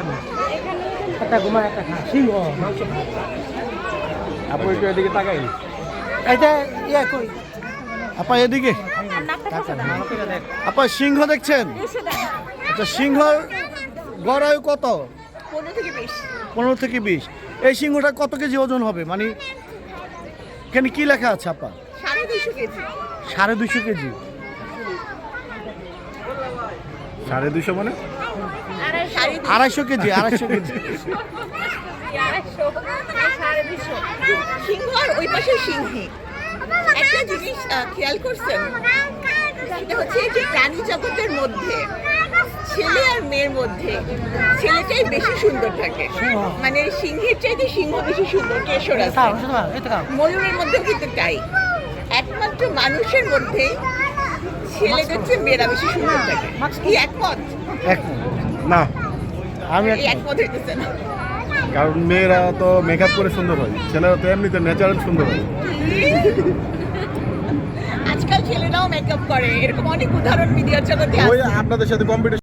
কেমন? একটা ঘুমায় একটা খা সিংহ মাংস। আপু একটু এদিকে তাকাই। এইটা ইয়া কই আপা এদিকে আপা সিংহ দেখছেন? আচ্ছা সিংহর গড় আয়ু কত? 15 থেকে 20। এই সিংহটা কত কেজি ওজন হবে? মানে এখানে কি লেখা আছে আপা? 250 কেজি। 250 কেজি। 250 মানে 250 কেজি। 250 কেজি। সিংহ আর ওই পাশে সিংহী। একটা জিনিস খেয়াল করছেন, সেটা হচ্ছে এই যে প্রাণী জগতের মধ্যে ছেলে আর মেয়ের মধ্যে ছেলেটাই বেশি সুন্দর থাকে। মানে সিংহের চাইতে সিংহ বেশি সুন্দর, কেশর আছে। ময়ূরের মধ্যেও কিন্তু তাই। একমাত্র মানুষের মধ্যেই ছেলেদের চেয়ে মেয়েরা বেশি সুন্দর থাকে। কি একমত? না আমি এই একমত হইতেছে না। কারণ মেয়েরা তো মেকআপ করে সুন্দর হয়, ছেলেরা তো এমনিতে ন্যাচারাল সুন্দর হয়। আজকাল ছেলেরাও মেকআপ করে, এরকম অনেক উদাহরণ মিডিয়ার জগতে ওই আছে। আপনাদের সাথে কম্পিটিশন